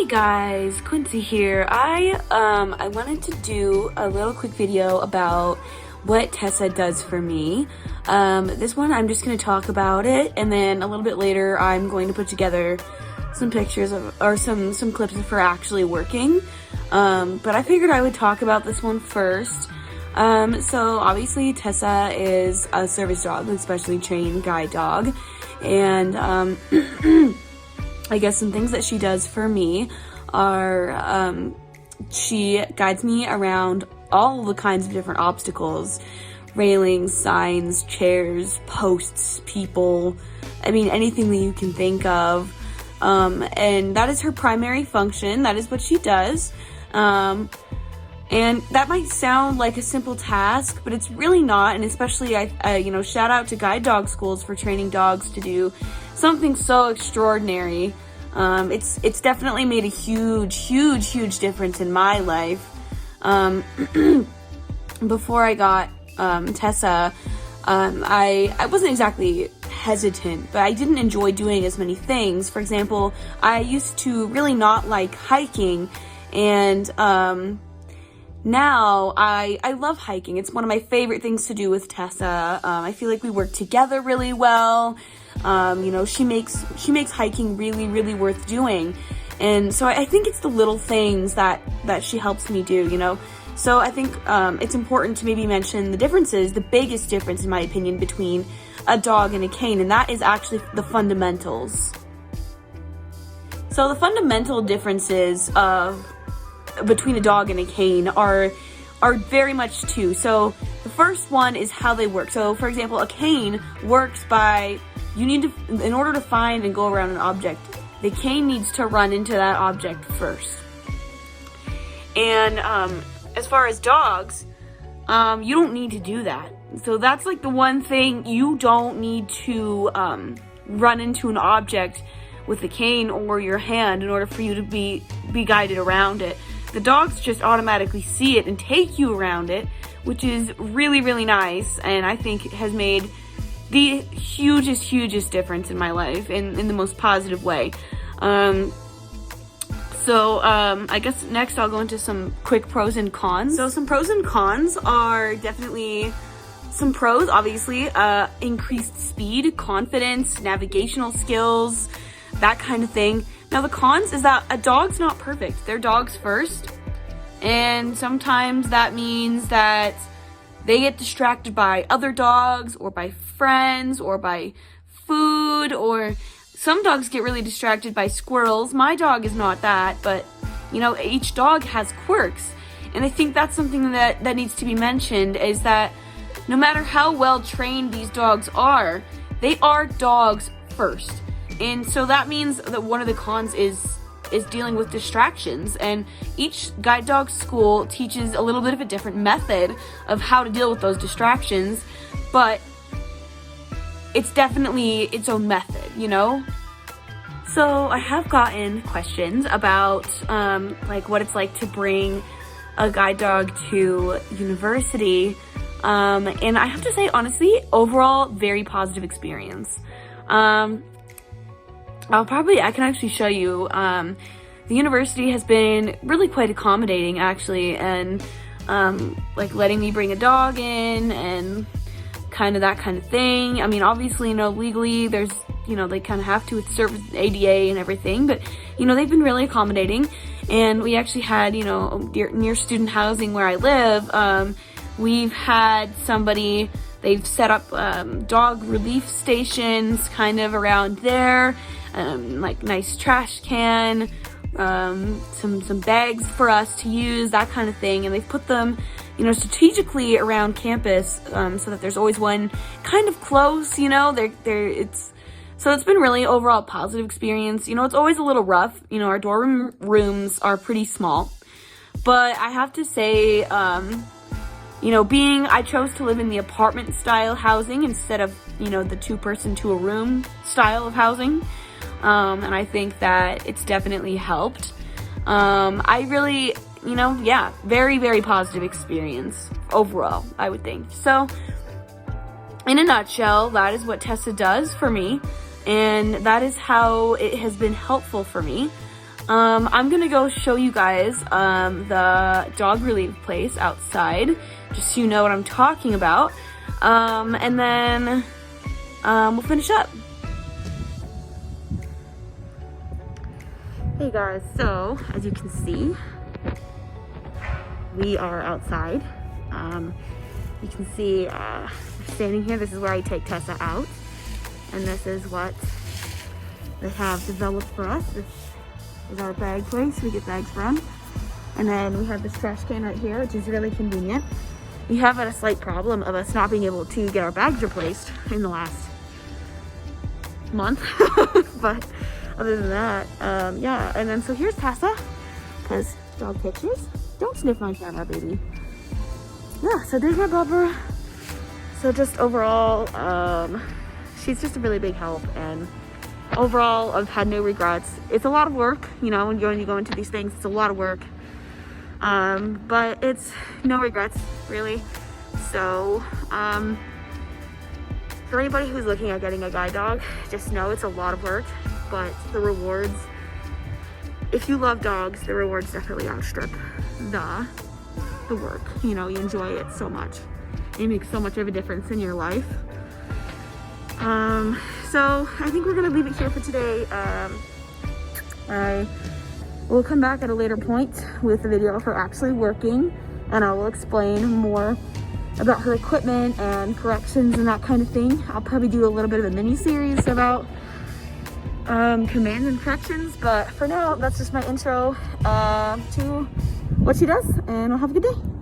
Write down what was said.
guys, Quincie here. I wanted to do a little quick video about what Tessa does for me. This one I'm just going to talk about it, and then a little bit later I'm going to put together some pictures of, or some clips of her actually working. But I figured I would talk about this one first. So obviously Tessa is a service dog, a specially trained guide dog, and I guess some things that she does for me are she guides me around all the kinds of different obstacles, railings, signs, chairs, posts, people, I mean anything that you can think of, and that is her primary function. That is what she does, and that might sound like a simple task, but it's really not. And especially I shout out to guide dog schools for training dogs to do something so extraordinary. It's definitely made a huge difference in my life. Before I got Tessa, I wasn't exactly hesitant, but I didn't enjoy doing as many things. For example, I used to really not like hiking, and now I love hiking. It's one of my favorite things to do with Tessa. I feel like we work together really well. She makes hiking really worth doing. And so I think it's the little things that she helps me do, So I think it's important to maybe mention the differences, the biggest difference in my opinion between a dog and a cane, and that is actually the fundamentals. So the fundamental differences between a dog and a cane are very much two. So the first one is how they work. So for example, a cane works by, in order to find and go around an object, the cane needs to run into that object first. And as far as dogs, you don't need to do that. So that's like the one thing, you don't need to run into an object with the cane or your hand in order for you to be guided around it. The dogs just automatically see it and take you around it, which is really nice, and I think it has made the hugest difference in my life in the most positive way. I guess next I'll go into some quick pros and cons. So some pros and cons are definitely some pros, obviously, increased speed, confidence, navigational skills, that kind of thing. Now the cons is that a dog's not perfect. They're dogs first, and sometimes that means that they get distracted by other dogs or by friends or by food, or some dogs get really distracted by squirrels. My dog is not that, but each dog has quirks, and I think that's something that needs to be mentioned, is that no matter how well trained these dogs are, they are dogs first. And so that means that one of the cons is dealing with distractions, and each guide dog school teaches a little bit of a different method of how to deal with those distractions, but it's definitely its own method, So I have gotten questions about what it's like to bring a guide dog to university, and I have to say, honestly, overall, very positive experience. I can actually show you. The university has been really quite accommodating, actually, and letting me bring a dog in and that kind of thing. I mean, obviously, legally, there's, they kind of have to with service ADA and everything, but, they've been really accommodating. And we actually had, near student housing where I live, we've had somebody, they've set up dog relief stations kind of around there, nice trash can, some bags for us to use, that kind of thing, and they've put them, strategically around campus, so that there's always one kind of close, so it's been really overall positive experience. It's always a little rough, our dorm rooms are pretty small, but I have to say, I chose to live in the apartment style housing instead of, the 2-person to a room style of housing. And I think that it's definitely helped. I really, very positive experience overall, I would think. So, in a nutshell, that is what Tessa does for me, and that is how it has been helpful for me. I'm gonna go show you guys the dog relief place outside, just so you know what I'm talking about. And then we'll finish up. Hey guys, so as you can see, we are outside. You can see standing here, this is where I take Tessa out, and this is what they have developed for us. This is our bag place. We get bags from. And then we have this trash can right here, which is really convenient. We have had a slight problem of us not being able to get our bags replaced in the last month. But other than that, yeah. And then so here's Tessa, because dog pictures. Don't sniff my camera, baby. Yeah, so there's my bubber. So just overall, she's just a really big help, and overall, I've had no regrets. It's a lot of work, you know, when you go into these things, it's a lot of work. But it's no regrets, really. So, for anybody who's looking at getting a guide dog, just know it's a lot of work, but the rewards, if you love dogs, the rewards definitely outstrip the work. You know, you enjoy it so much. It makes so much of a difference in your life. So I think we're gonna leave it here for today. I will come back at a later point with a video of her actually working, and I will explain more about her equipment and corrections and that kind of thing. I'll probably do a little bit of a mini series about commands and corrections, but for now, that's just my intro to what she does, and I'll have a good day.